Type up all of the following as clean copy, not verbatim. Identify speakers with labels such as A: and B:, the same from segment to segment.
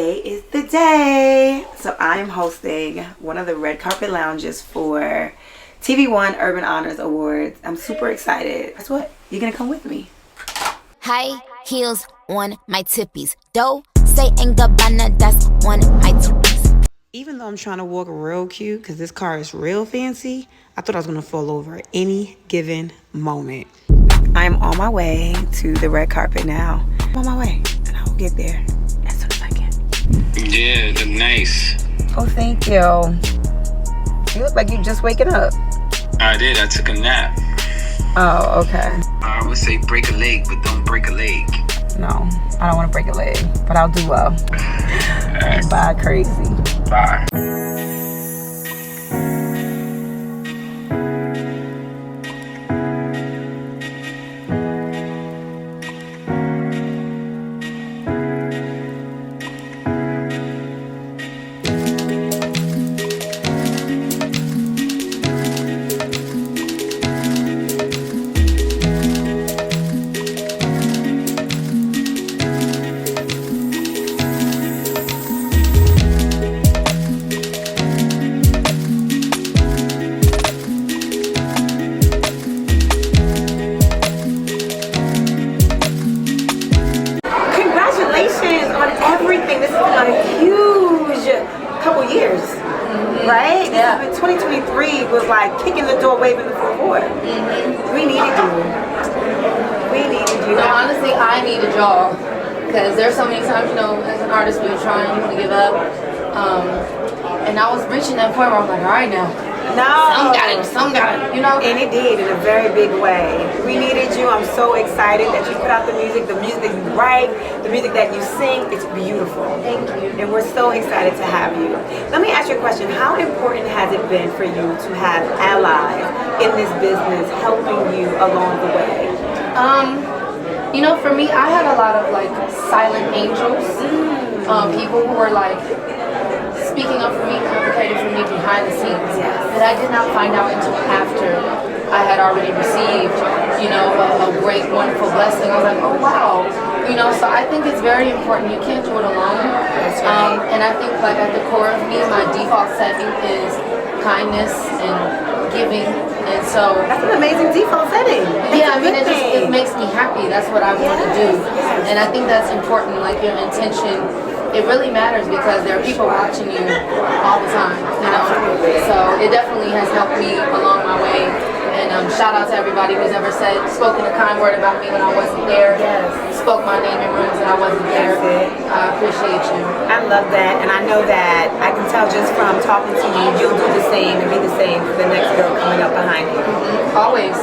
A: Today is the day. So I am hosting one of the red carpet lounges for TV1 Urban Honors Awards. I'm super excited. Guess what? You're gonna come with me.
B: High heels on my tippies. Dough, say ain't Gabbana, that's on my tippies.
A: Even though I'm trying to walk real cute because this car is real fancy, I thought I was gonna fall over at any given moment. I'm on my way to the red carpet now. I'm on my way, and I will get there as soon as I can.
C: Yeah, look nice.
A: Oh, thank you. You look like you're just waking up.
C: I did. I took a nap.
A: Oh, okay.
C: I would say break a leg, but don't break a leg.
A: No, I don't want to break a leg, but I'll do well.
C: Right.
A: Bye, crazy.
C: Bye.
A: Congratulations on everything. This has been a huge couple years, right?
D: Yeah.
A: 2023 was like kicking the door, waving the forward. We needed you. We needed you.
D: No, honestly, I needed y'all because there's so many times, you know, as an artist, we were trying, you want to give up, and I was reaching that point where I'm like, all right now, some got it, you know.
A: And it did in a very big way. We needed you. I'm so excited that you put out the music that you write, the music that you sing. It's beautiful.
D: Thank you.
A: And we're so excited to have you. Let me ask you a question. How important has it been for you to have allies in this business helping you along the way?
D: You know, for me, I had a lot of like silent angels, people who were like speaking up for me, advocating for me behind the scenes, that I did not find out until after I had already received, you know, a great, wonderful blessing. I was like, oh wow, you know. So I think it's very important. You can't do it alone. And I think like at the core of me, my default setting is kindness and giving. And so
A: that's an amazing default setting.
D: Yeah, I mean, it makes me happy. That's what I want to do. And I think that's important, like your intention. It really matters because there are people watching you all the time, you know. So it definitely has helped me along my way. And shout out to everybody who's ever spoken a kind word about me when I wasn't there. Spoke my name in rooms when I wasn't there. I appreciate you.
A: I love that, and I know that I can tell just from talking to you, you'll do the same and be the same for the next girl coming up behind you.
D: Always.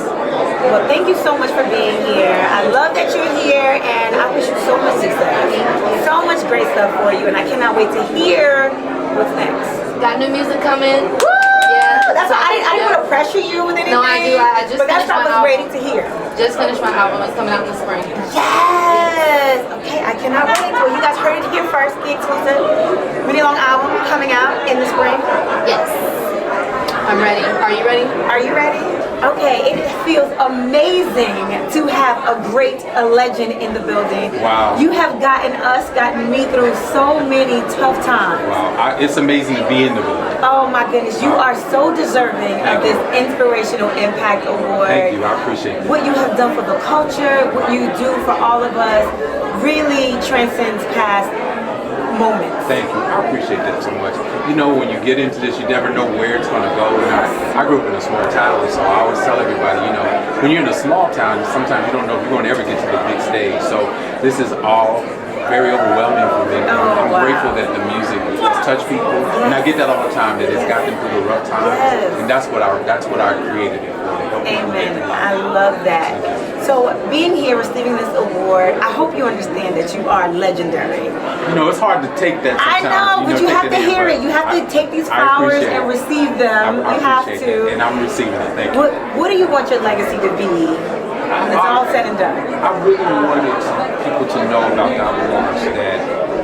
A: Well, thank you so much for being here. I love that you're here, and I wish you so much success. So much great stuff for you, and I cannot wait to hear what's next.
D: Got new music coming.
A: Woo!
D: Yeah.
A: That's why I didn't want to pressure you with anything.
D: No, I do. I just
A: but that's what I was waiting to hear.
D: Just finished my album. It's coming out in the spring.
A: Yes! Okay, I cannot wait. Well, you guys heard it here first. The exclusive Muni Long album coming out in the spring.
D: Yes. I'm ready. Are you ready?
A: Are you ready? Okay, it feels amazing to have a legend in the building.
E: Wow.
A: You have gotten me through so many tough times.
E: Wow, it's amazing to be in the building.
A: Oh my goodness, you are so deserving of this Inspirational Impact Award.
E: Thank you, I appreciate it.
A: What you have done for the culture, what you do for all of us, really transcends past moments.
E: Thank you, I appreciate that so much. You know, when you get into this, you never know where it's going to go. And I grew up in a small town, so I always tell everybody, you know, when you're in a small town, sometimes you don't know if you're going to ever get to the big stage. So this is all very overwhelming for me. I'm grateful that the music has touched people, and I get that all the time, that it's got them through the rough times, and that's what I created it for.
A: Amen. I love that. So being here, receiving this award, I hope you understand that you are legendary.
E: You know, it's hard to take that sometimes.
A: I know, but you have to hear it. You have to take these flowers and receive them. You have to.
E: And I'm receiving it. Thank you.
A: What do you want your legacy to be when it's all said and done?
E: I really wanted people to know about the awards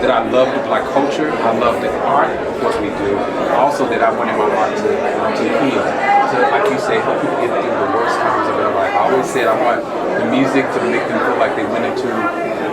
E: that I love the Black culture, I love the art of what we do. Also that I wanted my art to heal, to, like you say, help people get through the worst times of their life. I always said I want the music to make them feel like they went into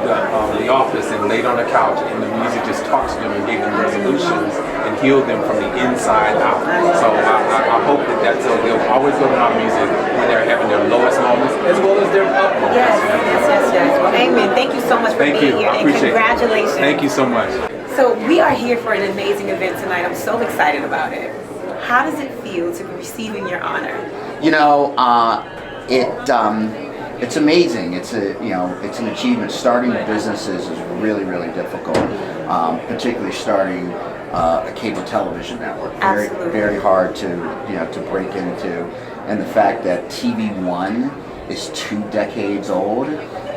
E: the office and laid on the couch, and the music just talked to them and gave them resolutions and healed them from the inside out. So I hope that they'll always go to my music when they're having their lowest moments as well as their up moments.
A: Yes. Well, amen. Thank you so much for being here, and congratulations.
E: Thank you so much.
A: So we are here for an amazing event tonight. I'm so excited about it. How does it feel to be receiving your honor?
F: You know, it's amazing. It's an achievement. Starting businesses is really, really difficult, particularly starting a cable television network. Very, very hard to break into, and the fact that TV One is 2 decades old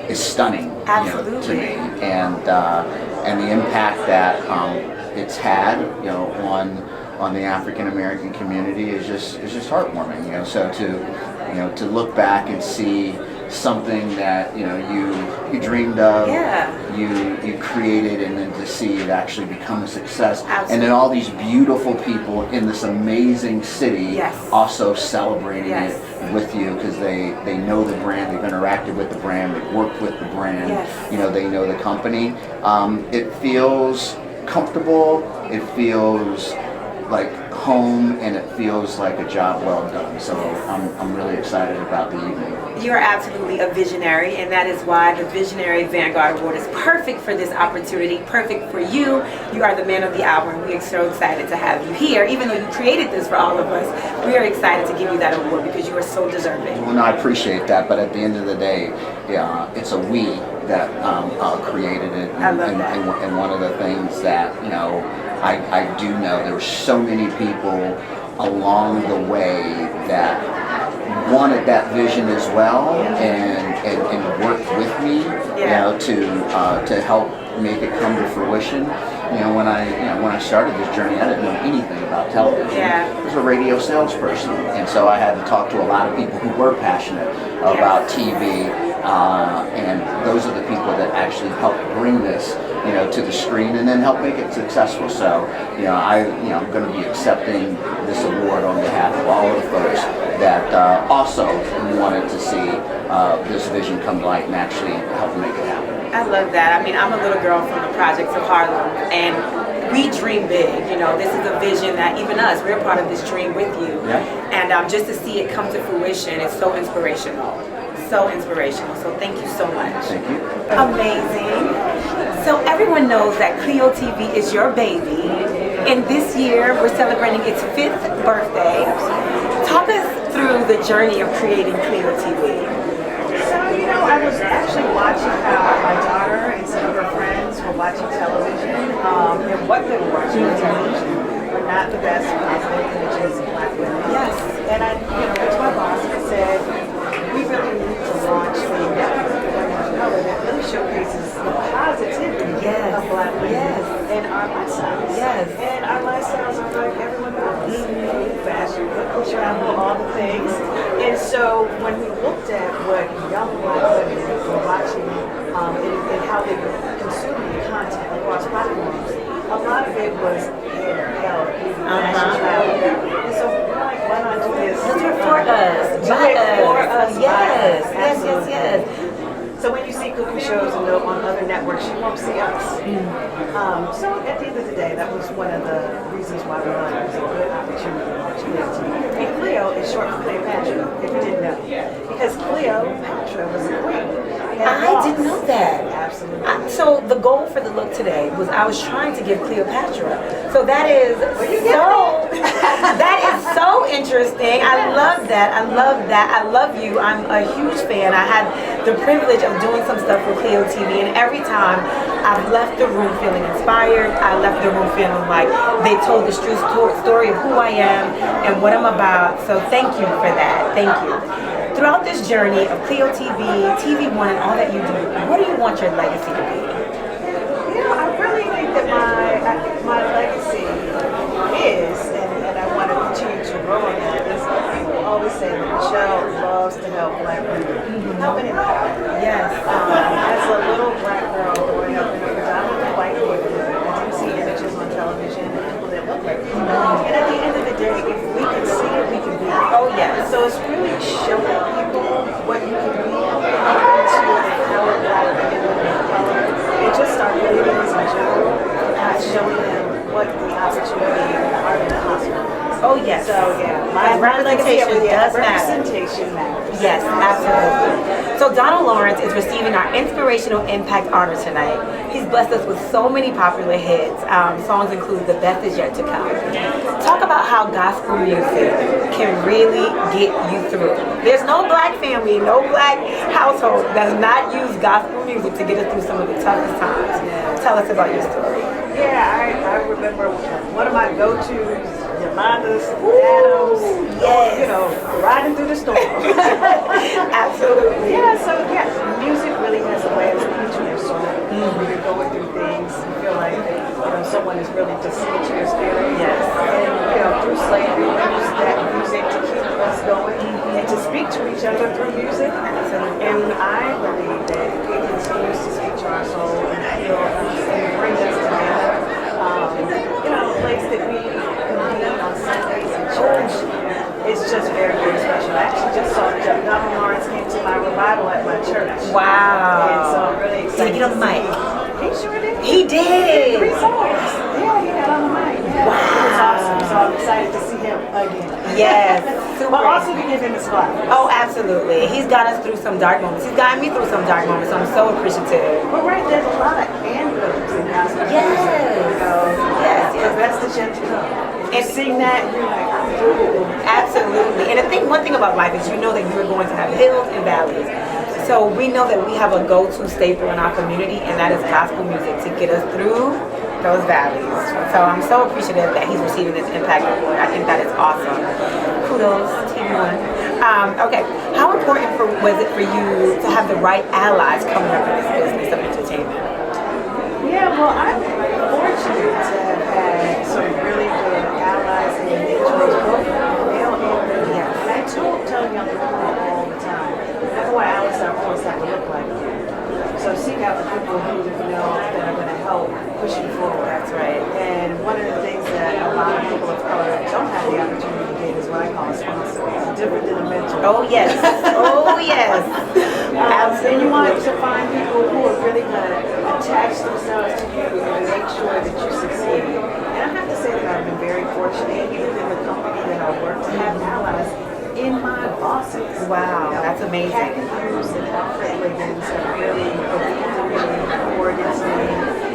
F: is stunning, to me, and the impact that it's had, on the African American community is just heartwarming. So to look back and see something that you dreamed of, you created, and then to see it actually become a success. Absolutely. And then all these beautiful people in this amazing city also celebrating it with you, because they know the brand, they've interacted with the brand, they've worked with the brand, they know the company. It feels comfortable, it feels like home, and it feels like a job well done. So I'm really excited about the evening.
A: You're absolutely a visionary, and that is why the Visionary Vanguard Award is perfect for this opportunity, perfect for you. You are the man of the hour, and we are so excited to have you here. Even though you created this for all of us, we are excited to give you that award because you are so deserving.
F: Well, no, I appreciate that, but at the end of the day, it's a we that created it. And,
A: I love that.
F: And one of the things that, I do know there were so many people along the way that wanted that vision as well, and worked with me, to help make it come to fruition. When I started this journey, I didn't know anything about television. I was a radio salesperson, and so I had to talk to a lot of people who were passionate about TV, and those are the people that actually helped bring this, to the screen, and then help make it successful. So, I'm going to be accepting this award on behalf of all of the folks that also wanted to see this vision come to light and actually help make it happen.
A: I love that. I mean, I'm a little girl from the projects of Harlem, and we dream big. This is a vision that even us, we're part of this dream with you. And just to see it come to fruition, it's so inspirational. So inspirational. So thank you so much.
F: Thank you.
A: Amazing. So everyone knows that Clio TV is your baby, and this year we're celebrating its 5th birthday. Talk us through the journey of creating Clio TV.
G: So, I was actually watching how my daughter and some of her friends were watching television, and what they were watching on television were not the best positive images of Black women.
A: Yes.
G: And I, went to my boss and said, we really need to launch a network of women of color that really showcases the positivity of Black women and our lifestyles. And our lifestyles are like everyone else. Food, fashion, travel, all the things. And so when we looked at what young Black women were watching, and how they were consuming content across platforms, a lot of it was hair, health, fashion, travel. And so we're like, why not do this?
A: Do it for us.
G: Do it for us.
A: Yes.
G: So when you see cooking shows and on other networks, you won't see us. So at the end of the day, that was one of the reasons why we thought it was a good opportunity to launch Clio TV. And Clio is short for Cleopatra, if you didn't know. Because Cleopatra was a queen.
A: I didn't know that.
G: Absolutely.
A: So the goal for the look today was I was trying to give Cleopatra. So that is that is so interesting. I love that. I love you. I'm a huge fan. I had the privilege of doing some stuff for Clio TV, and every time I've left the room feeling inspired. I left the room feeling like they told the true story of who I am and what I'm about. So thank you for that. Thank you. Throughout this journey of Clio TV, TV One, and all that you do, what do you want your legacy to be?
G: I really think that my legacy is, and I want to continue to grow on that, is people always say that Michelle loves to help Black women. Help and empower.
A: Yes.
G: As a little Black girl growing up in a predominantly white neighborhood, I didn't see images on television of people that look like me. And at the end of the day, if we can see it, we can be it.
A: Oh, yes.
G: So it's really showing people what you can be, to empower Black women of color, what the opportunity and art of the hospital is.
A: Oh, yes.
G: So yeah, my
A: representation does matter.
G: Representation matters.
A: Yes, absolutely. So Donald Lawrence is receiving our Inspirational Impact Honor tonight. He's blessed us with so many popular hits. Songs include The Best Is Yet to Come. Talk about how gospel music can really get you through. There's no black family, no black household that does not use gospel music to get us through some of the toughest times. Tell us about your story.
G: Yeah, I remember one of my go-tos, Yolanda's, Adams,
A: yes.
G: You know, riding through the storm.
A: Absolutely.
G: Yeah, so yeah, music really has a way of speaking to your soul. When you're going through things, you feel like, someone is really just singing to your spirit.
A: Yes.
G: And, through slavery, we use that music to keep us going and to speak to each other through music. And I believe that it continues to speak to our soul and heal us and bring us together. A place that we convene on Sundays in church. It's just very, very special. I actually just saw Donald Lawrence came to my revival at my church.
A: Wow.
G: And so I'm really excited.
A: Did he get on the mic?
G: He sure did.
A: He did.
G: 3 songs. Yeah, he got on the mic. Yeah.
A: Wow.
G: It was awesome. So I'm excited to see him again.
A: Yes. Super.
G: But also to give him his flowers.
A: Oh, absolutely. He's got us through some dark moments. He's gotten me through some dark moments. So I'm so appreciative.
G: But right, there's a lot of anthems in gospel music.
A: Yes.
G: The best is yet to come. And seeing that, you're like, ooh.
A: Absolutely. And one thing about life is you know that you're going to have hills and valleys. So we know that we have a go-to staple in our community, and that is gospel music to get us through those valleys. So I'm so appreciative that he's receiving this Impact Award. I think that is awesome. Kudos to everyone. Okay, how important was it for you to have the right allies coming up in this business of entertainment?
G: Yeah, well, I'm fortunate to have had some really good allies and mentors, both male and female. And I tell young people all the time, number one, allies don't always have to look like you. So seek out the people who you know that are going to help push you forward.
A: That's right.
G: And one of the things that a lot of people of color don't have the opportunity to get is what I call a sponsor. It's different than a mentor.
A: Oh, yes. Oh, yes.
G: And you want to find people who are really going to attach themselves to you and make sure that you succeed. And I have to say that I've been very fortunate, even in the company that I work, to have allies in my bosses.
A: Wow, that's amazing.
G: Cathy Hughes and Alfred Wiggins have really believed in me, poured into me,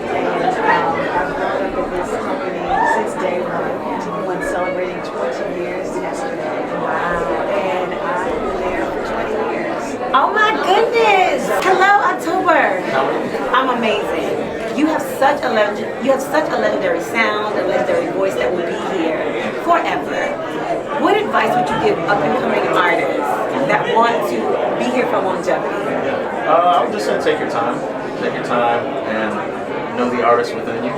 G: and I've grown up in this company since day one, celebrating 20 years yesterday. Wow. And I've been there for 20 years.
A: Oh my goodness! Hello, October. I'm amazing. You have such a legendary sound, a legendary voice that will be here forever. What advice would you give up and coming artists that want to be here for longevity?
H: I would just say take your time. Take your time and know the artist within you.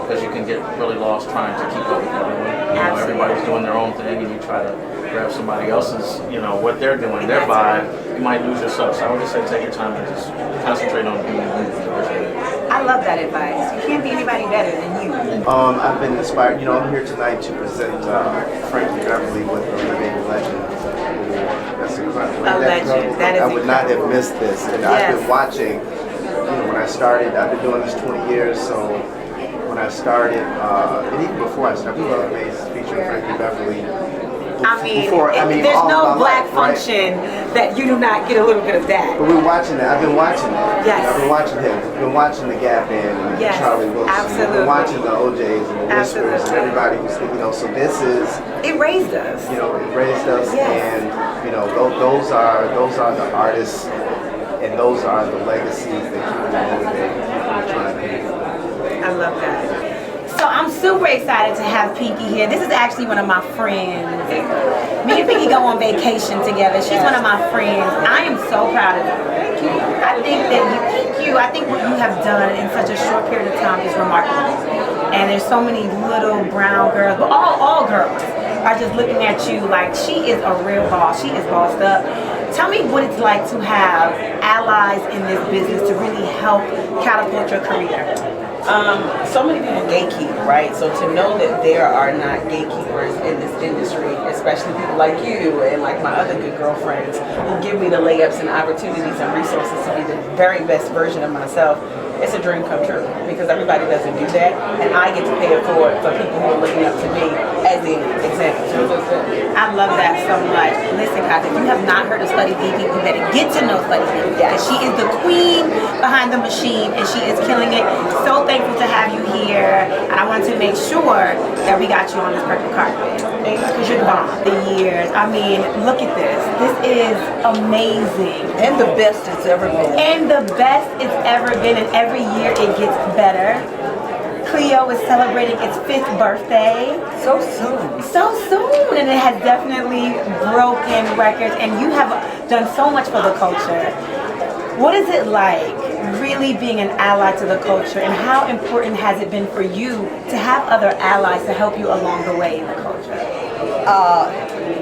H: Because you can get really lost trying to keep up with everyone. Everybody's doing their own thing, and you try to grab somebody else's, what they're doing, their vibe. You might lose yourself. So I would just say take your time and just concentrate on being you.
A: I love that advice. You can't be anybody better than you.
I: I've been inspired. I'm here tonight to present Frankie Beverly with the Living Legend Award. That's incredible.
A: A legend. That is
I: I would not have missed this. And I've been watching. When I started, I've been doing this 20 years. So when I started, and even before I started, people have made featuring Frankie Beverly.
A: There's no black function that you do not get a little bit of that.
I: But we're watching that. I've been watching that.
A: Yes.
I: I've been watching him. I've been watching the Gap Band and Charlie Wilson.
A: Absolutely.
I: I've been watching the OJs and the Whispers and everybody who's, so this is.
A: It raised us.
I: It raised us, and those are the artists, and those are the legacies that keep me motivated. Keep trying to do.
A: I love that. So I'm super excited to have Pinky here. This is actually one of my friends. Me and Pinky go on vacation together. She's one of my friends. I am so proud of you. Thank you. I think what you have done in such a short period of time is remarkable. And there's so many little brown girls, but all girls are just looking at you like she is a real boss. She is bossed up. Tell me what it's like to have allies in this business to really help catapult your career.
J: So many people gatekeep, right? So to know that there are not gatekeepers in this industry, especially people like you and like my other good girlfriends who give me the layups and opportunities and resources to be the very best version of myself, it's a dream come true because everybody doesn't do that, and I get to pay it forward for people who are looking up to me as the example.
A: I love that so much. Listen, guys, if you have not heard of Study BP, you better get to know Study BP. Yes. She is the queen behind the machine, and she is killing it. So thankful to have you here. And I want to make sure that we got you on this purple carpet. Because you're the bomb. The years. I mean, look at this. This is amazing.
J: And the best it's ever been.
A: And the best it's ever been, and every year it gets better. Cleo is celebrating its 5th birthday.
J: So soon.
A: So soon. And it has definitely broken records. And you have done so much for the culture. What is it like really being an ally to the culture? And how important has it been for you to have other allies to help you along the way in the culture?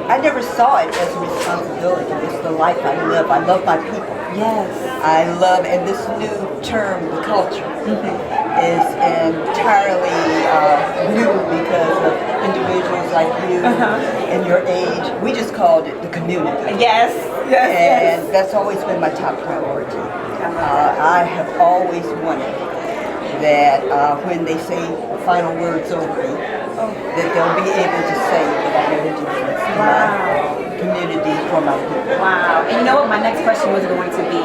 K: I never saw it as a responsibility. It's the life I live. I love my people.
A: Yes.
K: I love, and this new term, the culture, is entirely new because of individuals like you and your age. We just called it the community.
A: Yes.
K: And that's always been my top priority. I have always wanted that when they say final words over me, that they'll be able to say that I made a difference in my community for my people.
A: Wow. And you know what my next question was going to be?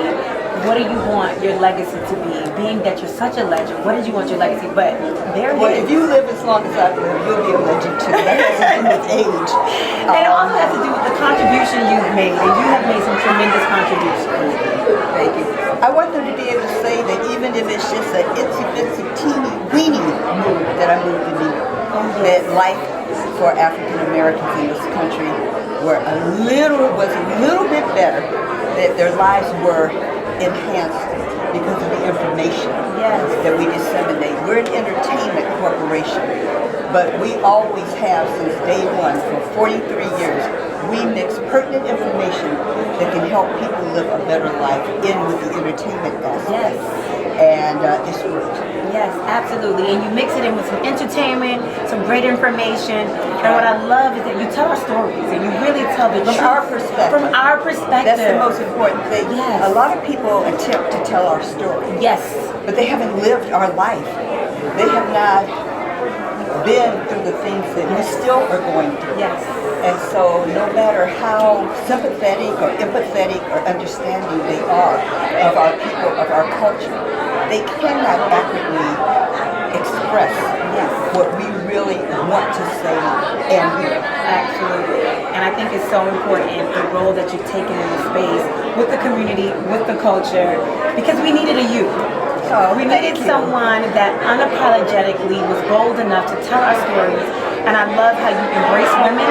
A: What do you want your legacy to be? Being that you're such a legend, what did you want your legacy? But there
K: well,
A: is.
K: if you live as long as I've lived, you'll be a legend too. That has to do with age.
A: And it also has to do with the contribution you've made. And you have made some tremendous contributions.
K: Thank you. I want them to be able to say that even if it's just an itsy bitsy teeny weeny move that I moved to New York, that life for African Americans in this country was a little bit better, that their lives were enhanced because of the information that we disseminate. We're an entertainment corporation, but we always have since day one, for 43 years, we mix pertinent information that can help people live a better life in with the entertainment aspect. And it's worked.
A: Yes, absolutely. And you mix it in with some entertainment, some great information. And what I love is that you tell our stories and you really tell the truth.
K: From our perspective.
A: From our perspective.
K: That's the most important thing.
A: Yes.
K: A lot of people attempt to tell our story.
A: Yes.
K: But they haven't lived our life. They have not been through the things that we still are going through.
A: Yes.
K: And so no matter how sympathetic or empathetic or understanding they are of our people, of our culture, they cannot accurately express what we really want to say and hear.
A: Absolutely. And I think it's so important, the role that you've taken in the space, with the community, with the culture, because we needed a youth. We needed someone that unapologetically was bold enough to tell our stories. And I love how you embrace women.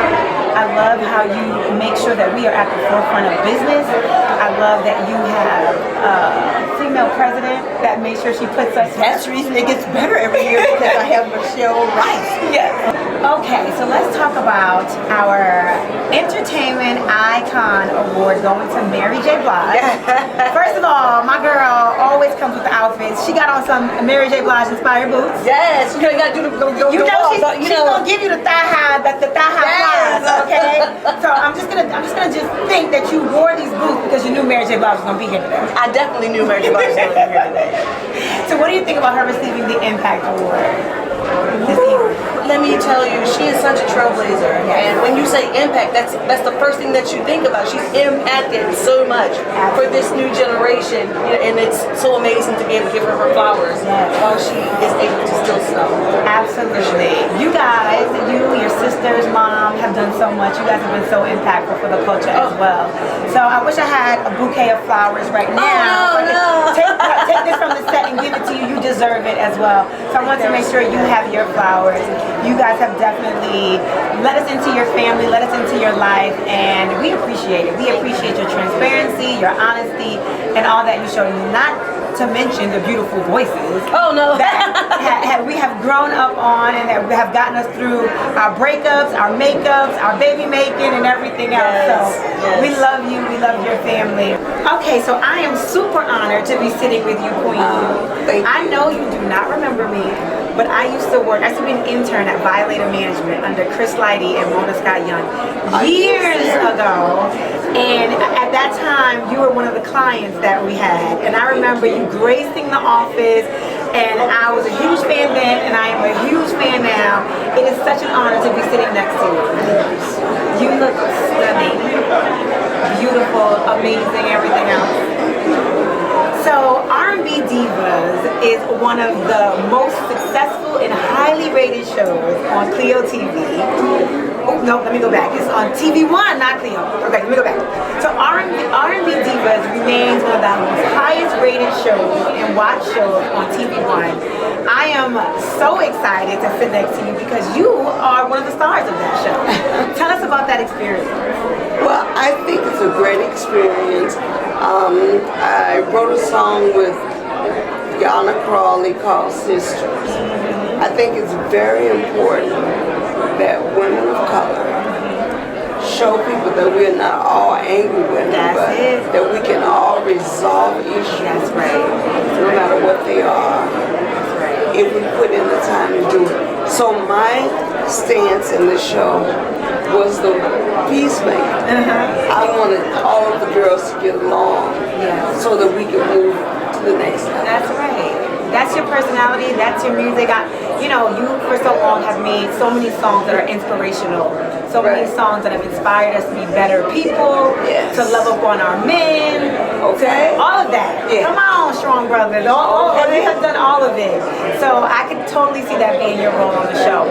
A: I love how you make sure that we are at the forefront of business. I love that you have a female president that makes sure she puts us.
K: That's the reason it gets better every year, because I have Michelle Rice.
A: Yes. Okay, so let's talk about our Entertainment Icon Award going to Mary J. Blige. First of all, my girl always comes with the outfits. She got on some Mary J. Blige inspired boots.
K: Yes, you gotta do the
A: she's gonna give you the thigh high, flies, okay? So I'm just gonna think that you wore these boots because you knew Mary J. Blige was gonna be here today.
J: I definitely knew Mary J. Blige was going to be here today.
A: So what do you think about her receiving the Impact Award?
J: Let me tell you, she is such a trailblazer. And when you say impact, that's the first thing that you think about. She's impacted so much for this new generation, and it's so amazing to be able to give her flowers while she is able to still snow.
A: Absolutely. You guys, your sister's mom have done so much. You guys have been so impactful for the culture as well. So I wish I had a bouquet of flowers right now. Take this from the set and give it to you. You deserve it as well. So I want to make sure you have your flowers. You guys have definitely let us into your family, let us into your life, and we appreciate it. We appreciate your transparency, your honesty, and all that you show. Not to mention the beautiful voices.
J: Oh no!
A: That we have grown up on, and that have gotten us through our breakups, our makeups, our baby making, and everything else. So we love you. We love your family. Okay, so I am super honored to be sitting with you, Queen. I know you do not remember me. but I used to be an intern at Violator Management under Chris Lighty and Mona Scott Young years ago. And at that time, you were one of the clients that we had. And I remember you gracing the office, and I was a huge fan then, and I am a huge fan now. It is such an honor to be sitting next to you. You look stunning, beautiful, amazing, everything else. So R&B Divas is one of the most successful and highly rated shows on Clio TV. Oh, no, let me go back. It's on TV1, not Clio. Okay, let me go back. So R&B Divas remains one of the most highest rated shows and watch shows on TV1. I am so excited to sit next to you because you are one of the stars of that show. Tell us about that experience.
L: Well, I think it's a great experience. I wrote a song with Yana Crawley called Sisters. I think it's very important that women of color show people that we're not all angry with them, but that we can all resolve issues.
A: That's right.
L: No matter what they are, if we put in the time to do it. So my stance in the show was the peacemaker. I wanted all of the girls to get along so that we could move to the next level.
A: That's right. That's your personality, that's your music. You for so long have made so many songs that are inspirational. So many songs that have inspired us to be better people, to love up on our men, all of that. Come on, strong brothers. You have done all of it. So I could totally see that being your role on the show.